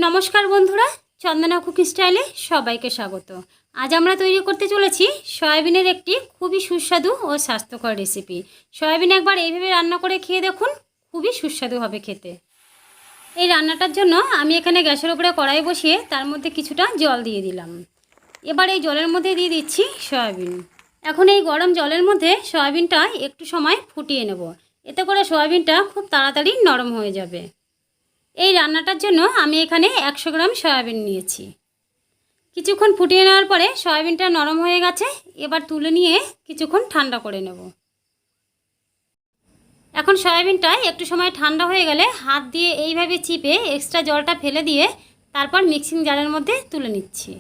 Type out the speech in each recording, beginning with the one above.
নমস্কার বন্ধুরা, চন্দনা কুকিং স্টাইলে সবাইকে স্বাগত। আজ আমরা তৈরি করতে চলেছি সয়াবিনের একটি খুবই সুস্বাদু ও স্বাস্থ্যকর রেসিপি। সয়াবিন একবার এইভাবে রান্না করে খেয়ে দেখুন, খুবই সুস্বাদু হবে খেতে। এই রান্নাটার জন্য আমি এখানে গ্যাসের উপরে কড়াই বসিয়ে তার মধ্যে কিছুটা জল দিয়ে দিলাম। এবার এই জলের মধ্যে দিয়ে দিচ্ছি সয়াবিন। এখন এই গরম জলের মধ্যে সয়াবিনটা একটু সময় ফুটিয়ে নেব, এতে করে সয়াবিনটা খুব তাড়াতাড়ি নরম হয়ে যাবে। এই রান্নাটার জন্য আমি এখানে 100 গ্রাম সয়াবিন নিয়েছি। কিছুক্ষণ ফুটিয়ে নেওয়ার পরে সয়াবিনটা নরম হয়ে গেছে। এবার তুলে নিয়ে কিছুক্ষণ ঠান্ডা করে নেব। এখন সয়াবিনটা একটু সময় ঠান্ডা হয়ে গেলে হাত দিয়ে এইভাবে চিপে এক্সট্রা জলটা ফেলে দিয়ে তারপর মিক্সিং জারের মধ্যে তুলে নিচ্ছি।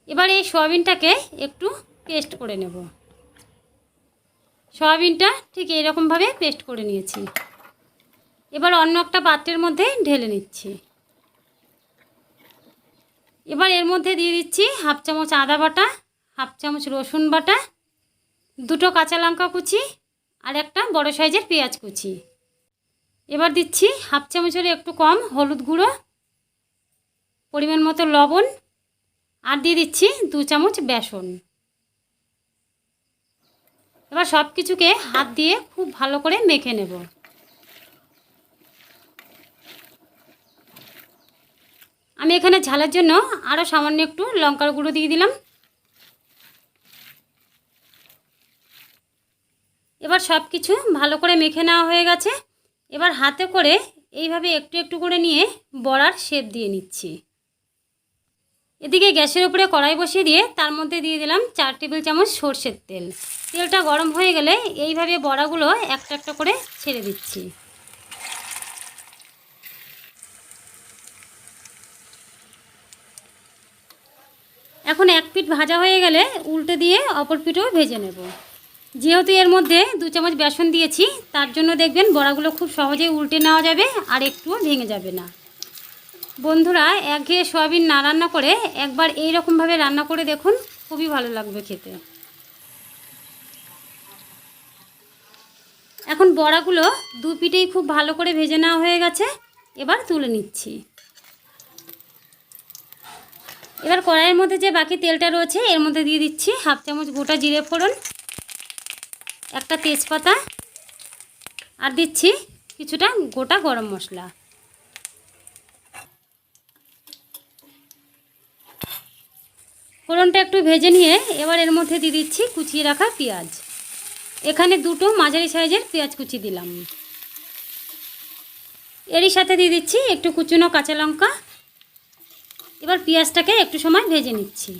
এবার এই সয়াবিনটাকে একটু পেস্ট করে নেব। সয়াবিনটা ঠিক এইরকমভাবে পেস্ট করে নিয়েছি। এবার অন্য একটা পাত্রের মধ্যে ঢেলে নিচ্ছি। এবার এর মধ্যে দিয়ে দিচ্ছি হাফ চামচ আদা বাটা, হাফ চামচ রসুন বাটা, 2টো কাঁচা লঙ্কা কুচি আর একটা বড় সাইজের পেঁয়াজ কুচি। এবার দিচ্ছি হাফ চামচের একটু কম হলুদ গুঁড়ো, পরিমাণ মতো লবণ আর দিয়ে দিচ্ছি 2 চামচ বেসন। এবার সব কিছুকে হাত দিয়ে খুব ভালো করে মেখে নেব। আমি এখানে ঝালের জন্য আরও সামান্য একটু লঙ্কার গুঁড়ো দিয়ে দিলাম। এবার সব কিছু ভালো করে মেখে নেওয়া হয়ে গেছে। এবার হাতে করে এইভাবে একটু একটু করে নিয়ে বড়ার শেপ দিয়ে নিচ্ছি। এদিকে গ্যাসের উপরে কড়াই বসিয়ে দিয়ে তার মধ্যে দিয়ে দিলাম 4 টেবিল চামচ সরষের তেল। তেলটা গরম হয়ে গেলে এইভাবে বড়াগুলো একটা একটা করে ছেড়ে দিচ্ছি। এখন এক পিঠ ভাজা হয়ে গেলে উল্টে দিয়ে অপর পিঠও ভেজে নেব। যেহেতু এর মধ্যে 2 চামচ বেসন দিয়েছি, তার জন্য দেখবেন বড়াগুলো খুব সহজেই উল্টে নেওয়া যাবে আর একটুও ভেঙে যাবে না। বন্ধুরা, একঘেয়ে সয়াবিন না রান্না করে একবার এই রকমভাবে রান্না করে দেখুন, খুবই ভালো লাগবে খেতে। এখন বড়াগুলো 2 পিঠেই খুব ভালো করে ভেজে নেওয়া হয়ে গেছে। এবার তুলে নিচ্ছি। এবার কড়াইয়ের মধ্যে যে বাকি তেলটা রয়েছে এর মধ্যে দিয়ে দিচ্ছি হাফ চামচ গোটা জিরে ফোড়ন, একটা তেজপাতা আর দিচ্ছি কিছুটা গোটা গরম মশলা। ফোড়নটা একটু ভেজে নিয়ে এবার এর মধ্যে দিয়ে দিচ্ছি কুচিয়ে রাখা পেঁয়াজ। এখানে 2টো মাঝারি সাইজের পেঁয়াজ কুচি দিলাম। এরই সাথে দিয়ে দিচ্ছি একটু কুচনো কাঁচা লঙ্কা। এবার পেঁয়াজটাকে একটু সময় ভেজে নিচ্ছি।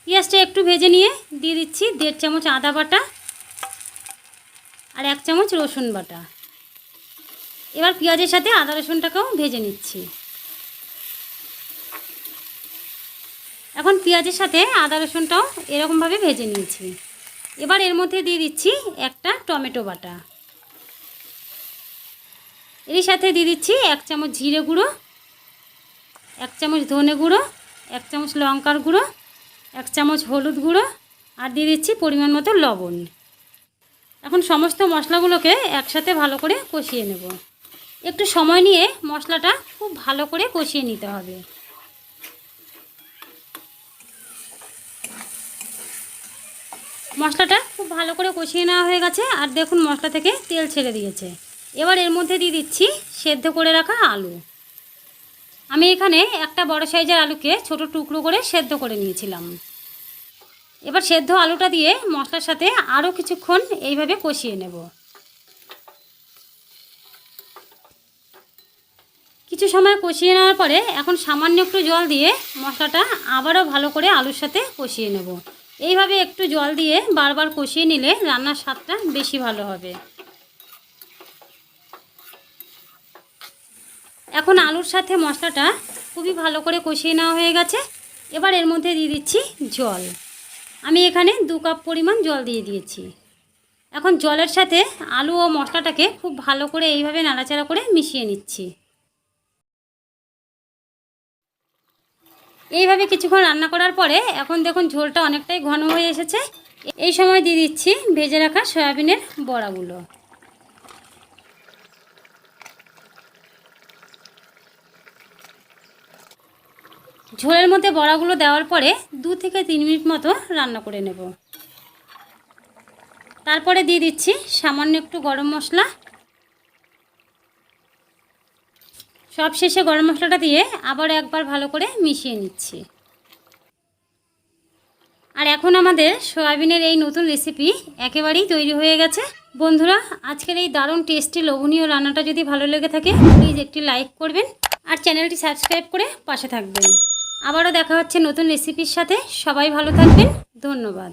পেঁয়াজটা একটু ভেজে নিয়ে দিয়ে দিচ্ছি 1.5 চামচ আদা বাটা আর 1 চামচ রসুন বাটা। এবার পেঁয়াজের সাথে আদা রসুনটাকেও ভেজে নিচ্ছি। এখন পেঁয়াজের সাথে আদা রসুনটাও এরকমভাবে ভেজে নিয়েছি। এবার এর মধ্যে দিয়ে দিচ্ছি একটা টমেটো বাটা। এর সাথে দিয়ে দিচ্ছি 1 চামচ জিরে গুঁড়ো, 1 চামচ ধনে গুঁড়ো, 1 চামচ লঙ্কার গুঁড়ো, 1 চামচ হলুদ গুঁড়ো আর দিয়ে দিচ্ছি পরিমাণ মতো লবণ। এখন সমস্ত মশলাগুলোকে একসাথে ভালো করে কষিয়ে নেব। একটু সময় নিয়ে মশলাটা খুব ভালো করে কষিয়ে নিতে হবে। মশলাটা খুব ভালো করে কষিয়ে নেওয়া হয়ে গেছে আর দেখুন মশলা থেকে তেল ছেড়ে দিয়েছে। এবার এর মধ্যে দিয়ে দিচ্ছি সেদ্ধ করে রাখা আলু। আমি এখানে একটা বড় সাইজের আলুকে ছোট টুকরো করে সেদ্ধ করে নিয়েছিলাম। এবার সেদ্ধ আলুটা দিয়ে মশলার সাথে আরও কিছুক্ষণ এইভাবে কষিয়ে নেব। কিছু সময় কষিয়ে নেওয়ার পরে এখন সামান্য একটু জল দিয়ে মশলাটা আবারও ভালো করে আলুর সাথে কষিয়ে নেব। এইভাবে একটু জল দিয়ে বারবার কষিয়ে নিলে রান্নার স্বাদটা বেশি ভালো হবে। এখন আলুর সাথে মশলাটা খুবই ভালো করে কষিয়ে নেওয়া হয়ে গেছে। এবার এর মধ্যে দিয়ে দিচ্ছি জল। আমি এখানে 2 কাপ পরিমাণ জল দিয়ে দিয়েছি। এখন জলের সাথে আলু ও মশলাটাকে খুব ভালো করে এইভাবে নাড়াচাড়া করে মিশিয়ে নিচ্ছি। এইভাবে কিছুক্ষণ রান্না করার পরে এখন দেখুন ঝোলটা অনেকটাই ঘন হয়ে এসেছে। এই সময় দিয়ে দিচ্ছি ভেজে রাখা সয়াবিনের বড়াগুলো। ঝোলের মধ্যে বড়াগুলো দেওয়ার পরে 2 থেকে 3 মিনিট মতো রান্না করে নেব। তারপরে দিয়ে দিচ্ছি সামান্য একটু গরম মশলা। সব শেষে গরম মশলাটা দিয়ে আবার একবার ভালো করে মিশিয়ে নিচ্ছি। আর এখন আমাদের সয়াবিনের এই নতুন রেসিপি একেবারেই তৈরি হয়ে গেছে। বন্ধুরা, আজকের এই দারুণ টেস্টি লোভনীয় রান্নাটা যদি ভালো লেগে থাকে প্লিজ একটি লাইক করবেন আর চ্যানেলটি সাবস্ক্রাইব করে পাশে থাকবেন। আবারও দেখা হচ্ছে নতুন রেসিপির সাথে। সবাই ভালো থাকবেন। ধন্যবাদ।